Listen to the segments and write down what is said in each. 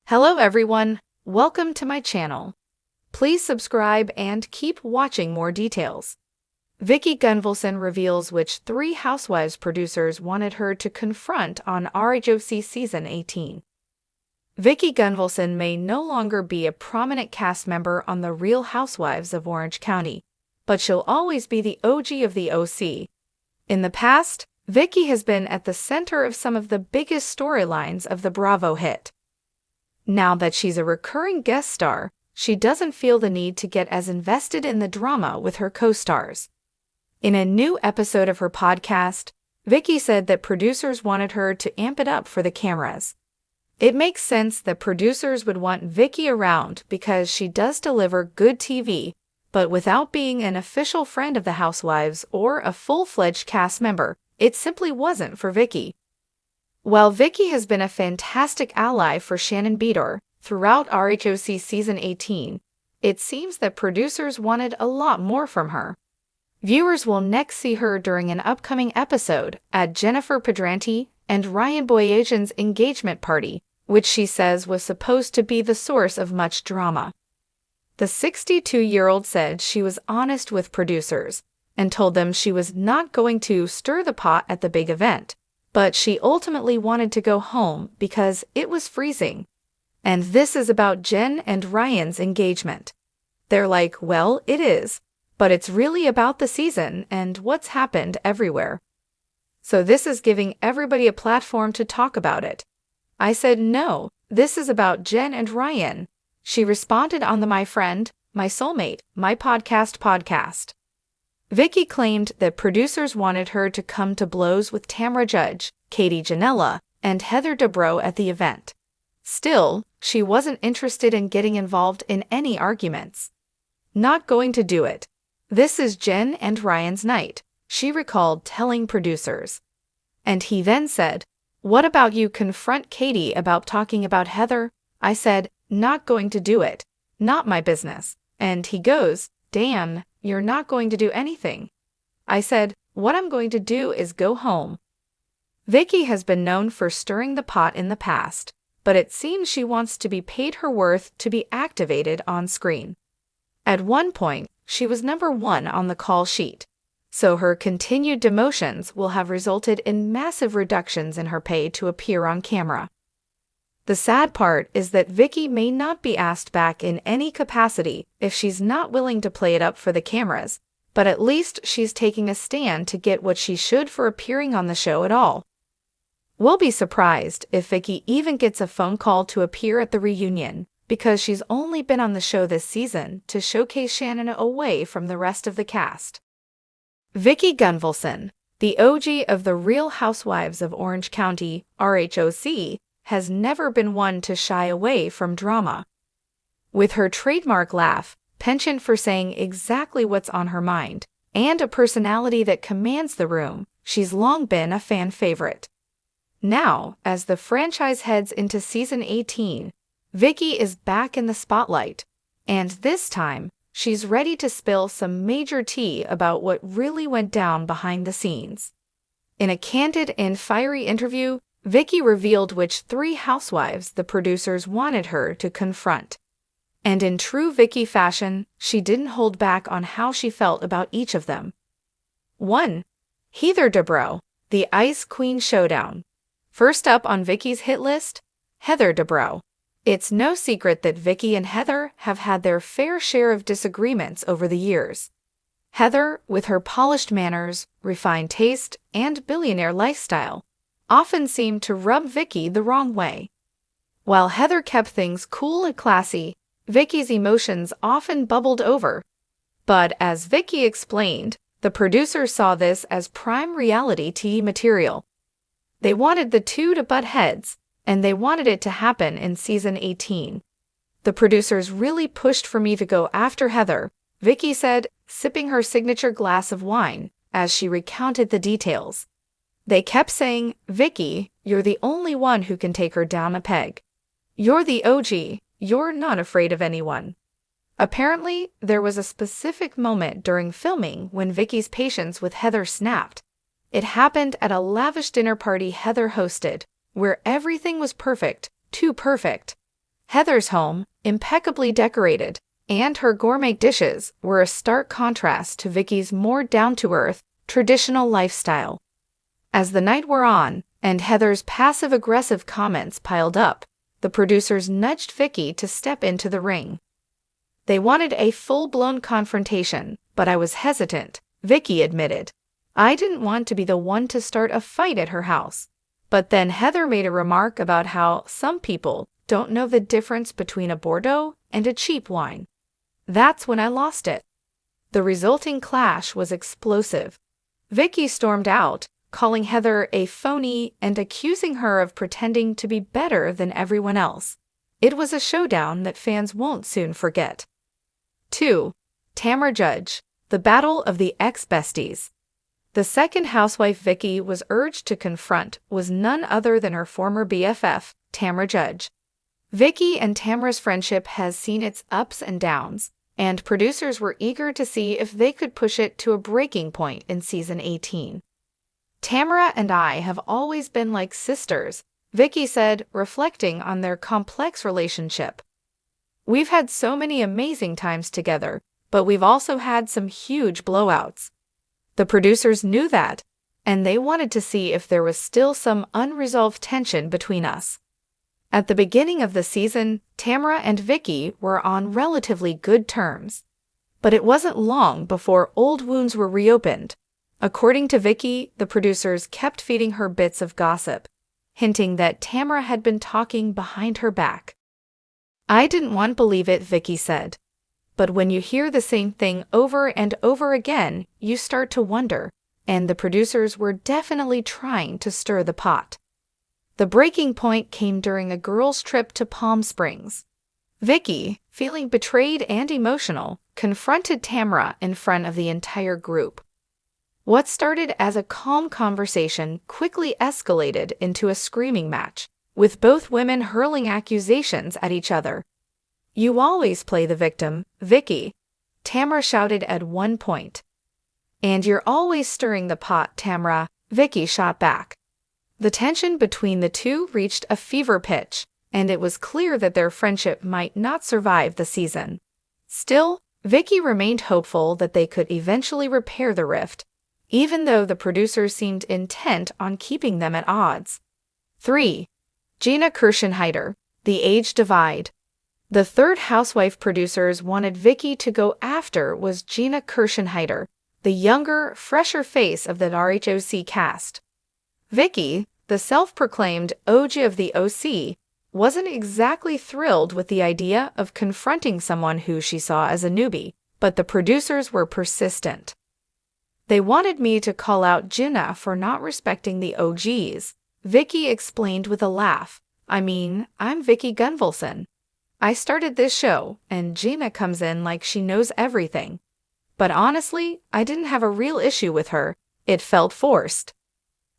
Hello everyone, welcome to my channel. Please subscribe and keep watching more details. Vicki Gunvalson reveals which 3 Housewives producers wanted her to confront on RHOC Season 18. Vicki Gunvalson may no longer be a prominent cast member on The Real Housewives of Orange County, but she'll always be the OG of the OC. In the past, Vicki has been at the center of some of the biggest storylines of the Bravo hit. Now that she's a recurring guest star, she doesn't feel the need to get as invested in the drama with her co-stars. In a new episode of her podcast, Vicki said that producers wanted her to amp it up for the cameras. It makes sense that producers would want Vicki around because she does deliver good TV, but without being an official friend of the Housewives or a full-fledged cast member, it simply wasn't for Vicki. While Vicki has been a fantastic ally for Shannon Beador throughout RHOC Season 18, it seems that producers wanted a lot more from her. Viewers will next see her during an upcoming episode at Jennifer Pedranti and Ryan Boyajian's engagement party, which she says was supposed to be the source of much drama. The 62-year-old said she was honest with producers and told them she was not going to stir the pot at the big event, but she ultimately wanted to go home because it was freezing. And this is about Jen and Ryan's engagement. They're like, well, it is, but it's really about the season and what's happened everywhere. So this is giving everybody a platform to talk about it. I said, no, this is about Jen and Ryan. She responded on the My Friend, My Soulmate, My podcast. Vicki claimed that producers wanted her to come to blows with Tamra Judge, Katie Janela, and Heather Dubrow at the event. Still, she wasn't interested in getting involved in any arguments. Not going to do it. This is Jen and Ryan's night, she recalled telling producers. And he then said, what about you confront Katie about talking about Heather? I said, not going to do it. Not my business. And he goes, damn, you're not going to do anything. I said, what I'm going to do is go home. Vicki has been known for stirring the pot in the past, but it seems she wants to be paid her worth to be activated on screen. At one point, she was #1 on the call sheet, so her continued demotions will have resulted in massive reductions in her pay to appear on camera. The sad part is that Vicki may not be asked back in any capacity if she's not willing to play it up for the cameras, but at least she's taking a stand to get what she should for appearing on the show at all. We'll be surprised if Vicki even gets a phone call to appear at the reunion, because she's only been on the show this season to showcase Shannon away from the rest of the cast. Vicki Gunvalson, the OG of The Real Housewives of Orange County, RHOC, has never been one to shy away from drama. With her trademark laugh, penchant for saying exactly what's on her mind, and a personality that commands the room, she's long been a fan favorite. Now, as the franchise heads into Season 18, Vicki is back in the spotlight, and this time, she's ready to spill some major tea about what really went down behind the scenes. In a candid and fiery interview, Vicki revealed which 3 housewives the producers wanted her to confront. And in true Vicki fashion, she didn't hold back on how she felt about each of them. 1. Heather Dubrow, the Ice Queen Showdown. First up on Vicki's hit list, Heather Dubrow. It's no secret that Vicki and Heather have had their fair share of disagreements over the years. Heather, with her polished manners, refined taste, and billionaire lifestyle, often seemed to rub Vicki the wrong way. While Heather kept things cool and classy, Vicki's emotions often bubbled over. But as Vicki explained, the producers saw this as prime reality TV material. They wanted the two to butt heads, and they wanted it to happen in Season 18. The producers really pushed for me to go after Heather, Vicki said, sipping her signature glass of wine as she recounted the details. They kept saying, Vicki, you're the only one who can take her down a peg. You're the OG, you're not afraid of anyone. Apparently, there was a specific moment during filming when Vicki's patience with Heather snapped. It happened at a lavish dinner party Heather hosted, where everything was perfect, too perfect. Heather's home, impeccably decorated, and her gourmet dishes were a stark contrast to Vicki's more down-to-earth, traditional lifestyle. As the night wore on, and Heather's passive-aggressive comments piled up, the producers nudged Vicki to step into the ring. They wanted a full-blown confrontation, but I was hesitant, Vicki admitted. I didn't want to be the one to start a fight at her house. But then Heather made a remark about how some people don't know the difference between a Bordeaux and a cheap wine. That's when I lost it. The resulting clash was explosive. Vicki stormed out, calling Heather a phony and accusing her of pretending to be better than everyone else. It was a showdown that fans won't soon forget. 2. Tamra Judge, the battle of the ex-besties. The second housewife Vicki was urged to confront was none other than her former BFF, Tamra Judge. Vicki and Tamra's friendship has seen its ups and downs, and producers were eager to see if they could push it to a breaking point in season 18. Tamra and I have always been like sisters, Vicki said, reflecting on their complex relationship. We've had so many amazing times together, but we've also had some huge blowouts. The producers knew that, and they wanted to see if there was still some unresolved tension between us. At the beginning of the season, Tamra and Vicki were on relatively good terms. But it wasn't long before old wounds were reopened. According to Vicki, the producers kept feeding her bits of gossip, hinting that Tamra had been talking behind her back. I didn't want to believe it, Vicki said. But when you hear the same thing over and over again, you start to wonder, and the producers were definitely trying to stir the pot. The breaking point came during a girls' trip to Palm Springs. Vicki, feeling betrayed and emotional, confronted Tamra in front of the entire group. What started as a calm conversation quickly escalated into a screaming match, with both women hurling accusations at each other. "You always play the victim, Vicki," Tamra shouted at one point. "And you're always stirring the pot, Tamra," Vicki shot back. The tension between the two reached a fever pitch, and it was clear that their friendship might not survive the season. Still, Vicki remained hopeful that they could eventually repair the rift, even though the producers seemed intent on keeping them at odds. 3. Gina Kirschenheiter, the age divide. The third housewife producers wanted Vicki to go after was Gina Kirschenheiter, the younger, fresher face of the RHOC cast. Vicki, the self-proclaimed OG of the OC, wasn't exactly thrilled with the idea of confronting someone who she saw as a newbie, but the producers were persistent. "They wanted me to call out Gina for not respecting the OGs," Vicki explained with a laugh. "I mean, I'm Vicki Gunvalson. I started this show, and Gina comes in like she knows everything. But honestly, I didn't have a real issue with her. It felt forced."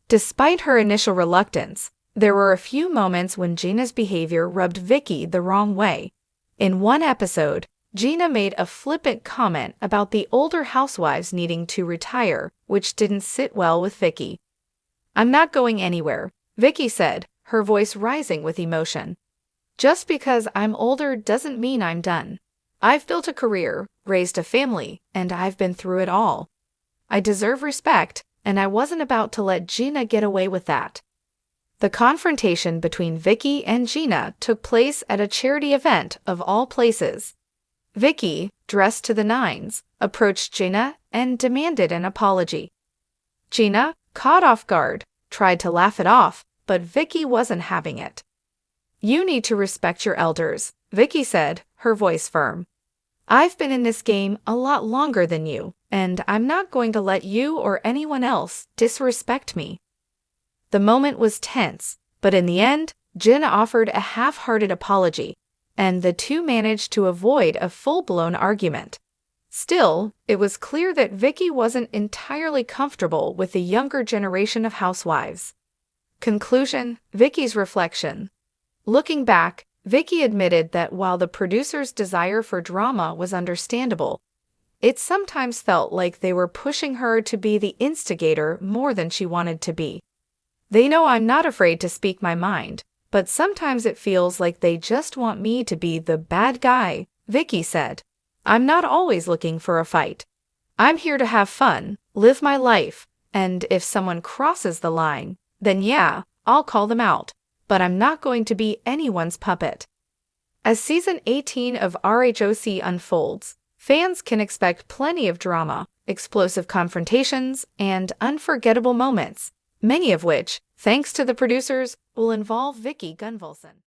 Despite her initial reluctance, there were a few moments when Gina's behavior rubbed Vicki the wrong way. In one episode, Gina made a flippant comment about the older housewives needing to retire, which didn't sit well with Vicki. "I'm not going anywhere," Vicki said, her voice rising with emotion. "Just because I'm older doesn't mean I'm done. I've built a career, raised a family, and I've been through it all. I deserve respect, and I wasn't about to let Gina get away with that." The confrontation between Vicki and Gina took place at a charity event of all places. Vicki, dressed to the nines, approached Gina and demanded an apology. Gina, caught off guard, tried to laugh it off, but Vicki wasn't having it. "You need to respect your elders," Vicki said, her voice firm. "I've been in this game a lot longer than you, and I'm not going to let you or anyone else disrespect me." The moment was tense, but in the end, Gina offered a half-hearted apology, and the two managed to avoid a full-blown argument. Still, it was clear that Vicki wasn't entirely comfortable with the younger generation of housewives. Conclusion: Vicki's reflection. Looking back, Vicki admitted that while the producers' desire for drama was understandable, it sometimes felt like they were pushing her to be the instigator more than she wanted to be. "They know I'm not afraid to speak my mind, but sometimes it feels like they just want me to be the bad guy," Vicki said. "I'm not always looking for a fight. I'm here to have fun, live my life, and if someone crosses the line, then yeah, I'll call them out, but I'm not going to be anyone's puppet." As season 18 of RHOC unfolds, fans can expect plenty of drama, explosive confrontations, and unforgettable moments, many of which, thanks to the producers, will involve Vicki Gunvalson.